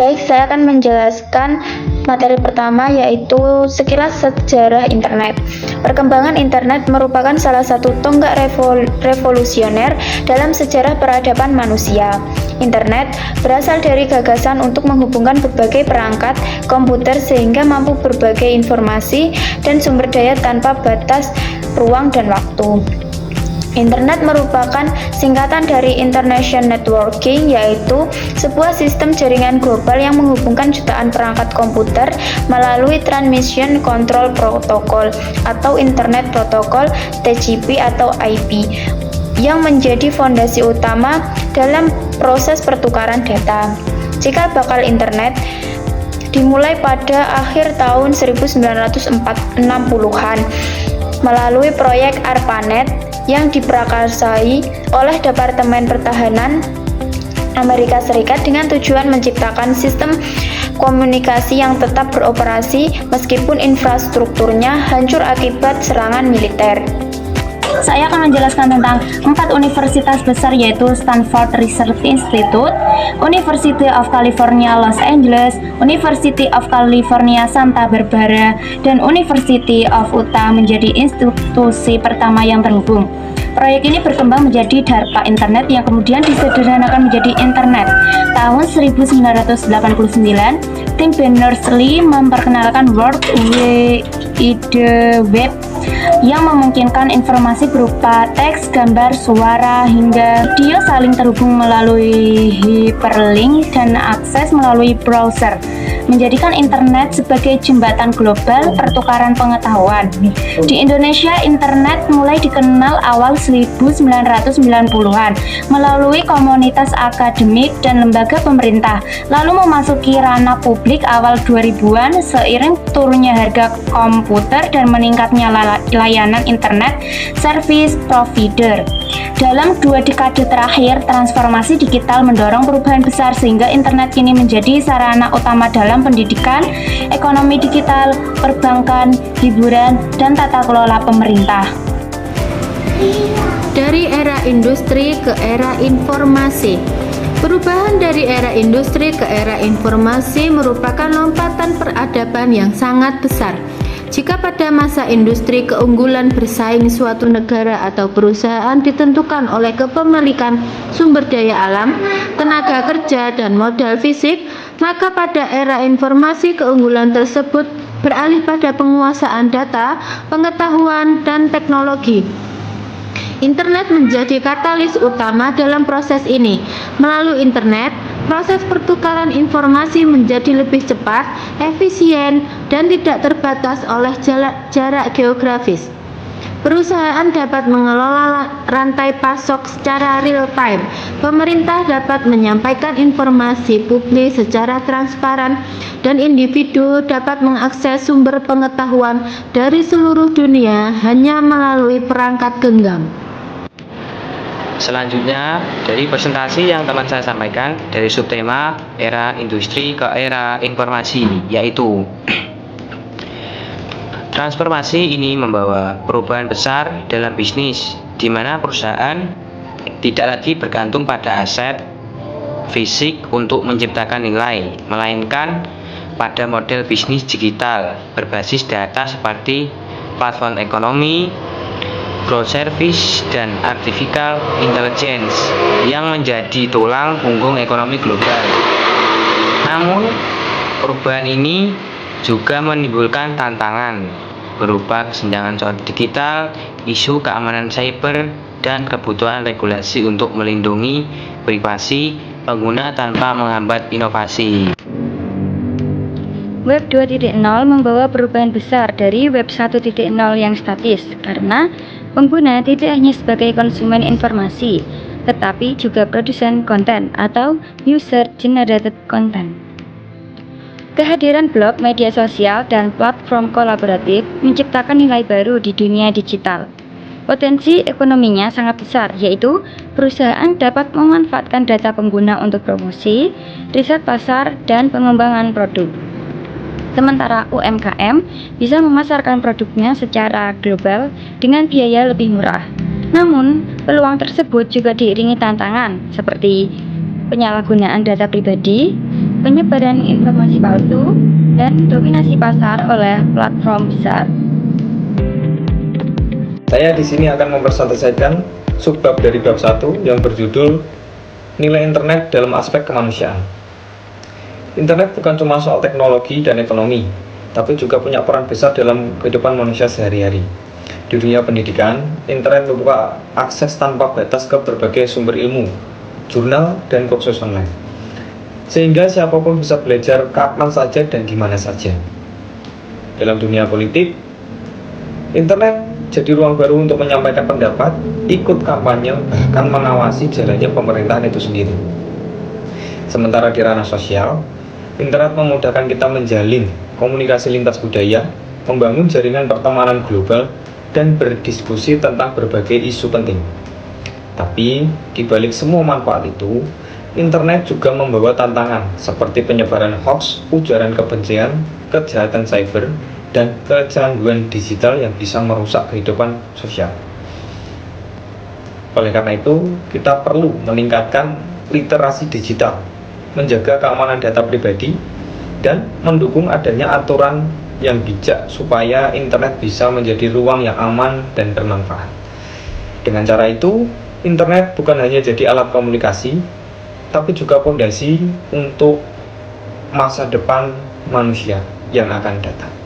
Baik, saya akan menjelaskan materi pertama, yaitu sekilas sejarah internet. Perkembangan internet merupakan salah satu tonggak revolusioner dalam sejarah peradaban manusia. Internet berasal dari gagasan untuk menghubungkan berbagai perangkat komputer sehingga mampu berbagai informasi dan sumber daya tanpa batas ruang dan waktu. Internet merupakan singkatan dari International Networking, yaitu sebuah sistem jaringan global yang menghubungkan jutaan perangkat komputer melalui Transmission Control Protocol atau Internet Protocol (TCP) atau IP, yang menjadi fondasi utama dalam proses pertukaran data. Cikal bakal internet dimulai pada akhir tahun 1960-an melalui proyek ARPANET yang diprakarsai oleh Departemen Pertahanan Amerika Serikat dengan tujuan menciptakan sistem komunikasi yang tetap beroperasi meskipun infrastrukturnya hancur akibat serangan militer. Saya akan menjelaskan tentang 4 universitas besar, yaitu Stanford Research Institute, University of California Los Angeles, University of California Santa Barbara, dan University of Utah menjadi institusi pertama yang terhubung. Proyek ini berkembang menjadi DARPA Internet yang kemudian disederhanakan menjadi Internet. Tahun 1989, Tim Berners-Lee memperkenalkan World Wide Web yang memungkinkan informasi berupa teks, gambar, suara, hingga video saling terhubung melalui hyperlink dan akses melalui browser, menjadikan internet sebagai jembatan global pertukaran pengetahuan. Di Indonesia, internet mulai dikenal awal 1990-an melalui komunitas akademik dan lembaga pemerintah, lalu memasuki ranah publik awal 2000-an seiring turunnya harga komputer dan meningkatnya layanan internet service provider. Dalam 2 dekade terakhir, transformasi digital mendorong perubahan besar sehingga internet kini menjadi sarana utama dalam pendidikan, ekonomi digital, perbankan, hiburan, dan tata kelola pemerintah. Dari era industri ke era informasi. Perubahan dari era industri ke era informasi merupakan lompatan peradaban yang sangat besar. Jika pada masa industri keunggulan bersaing suatu negara atau perusahaan ditentukan oleh kepemilikan sumber daya alam, tenaga kerja, dan modal fisik, maka pada era informasi keunggulan tersebut beralih pada penguasaan data, pengetahuan, dan teknologi. Internet menjadi katalis utama dalam proses ini. Melalui internet, proses pertukaran informasi menjadi lebih cepat, efisien, dan tidak terbatas oleh jarak geografis. Perusahaan dapat mengelola rantai pasok secara real time. Pemerintah dapat menyampaikan informasi publik secara transparan, dan individu dapat mengakses sumber pengetahuan dari seluruh dunia hanya melalui perangkat genggam. Selanjutnya, dari presentasi yang teman saya sampaikan dari subtema era industri ke era informasi, yaitu transformasi ini membawa perubahan besar dalam bisnis, di mana perusahaan tidak lagi bergantung pada aset fisik untuk menciptakan nilai, melainkan pada model bisnis digital berbasis data seperti platform ekonomi, cloud service, dan artificial intelligence yang menjadi tulang punggung ekonomi global. Namun, perubahan ini juga menimbulkan tantangan berupa kesenjangan digital, isu keamanan cyber, dan kebutuhan regulasi untuk melindungi privasi pengguna tanpa menghambat inovasi. Web 2.0 membawa perubahan besar dari Web 1.0 yang statis, karena pengguna tidak hanya sebagai konsumen informasi, tetapi juga produsen konten atau user-generated content. Kehadiran blog, media sosial, dan platform kolaboratif menciptakan nilai baru di dunia digital. Potensi ekonominya sangat besar, yaitu perusahaan dapat memanfaatkan data pengguna untuk promosi, riset pasar, dan pengembangan produk. Sementara UMKM bisa memasarkan produknya secara global dengan biaya lebih murah. Namun, peluang tersebut juga diiringi tantangan seperti penyalahgunaan data pribadi, penyebaran informasi palsu, dan dominasi pasar oleh platform besar. Saya di sini akan memperselesaikan subbab dari bab 1 yang berjudul Nilai Internet dalam Aspek Kemanusiaan. Internet bukan cuma soal teknologi dan ekonomi, tapi juga punya peran besar dalam kehidupan manusia sehari-hari. Di dunia pendidikan, internet membuka akses tanpa batas ke berbagai sumber ilmu, jurnal, dan kursus online. Sehingga siapapun bisa belajar kapan saja dan gimana saja. Dalam dunia politik, internet jadi ruang baru untuk menyampaikan pendapat, ikut kampanye, bahkan mengawasi jalannya pemerintahan itu sendiri. Sementara di ranah sosial, internet memudahkan kita menjalin komunikasi lintas budaya, membangun jaringan pertemanan global, dan berdiskusi tentang berbagai isu penting. Tapi, di balik semua manfaat itu, internet juga membawa tantangan seperti penyebaran hoax, ujaran kebencian, kejahatan cyber, dan kecanduan digital yang bisa merusak kehidupan sosial. Oleh karena itu, kita perlu meningkatkan literasi digital, menjaga keamanan data pribadi, dan mendukung adanya aturan yang bijak supaya internet bisa menjadi ruang yang aman dan bermanfaat. Dengan cara itu, internet bukan hanya jadi alat komunikasi, tapi juga fondasi untuk masa depan manusia yang akan datang.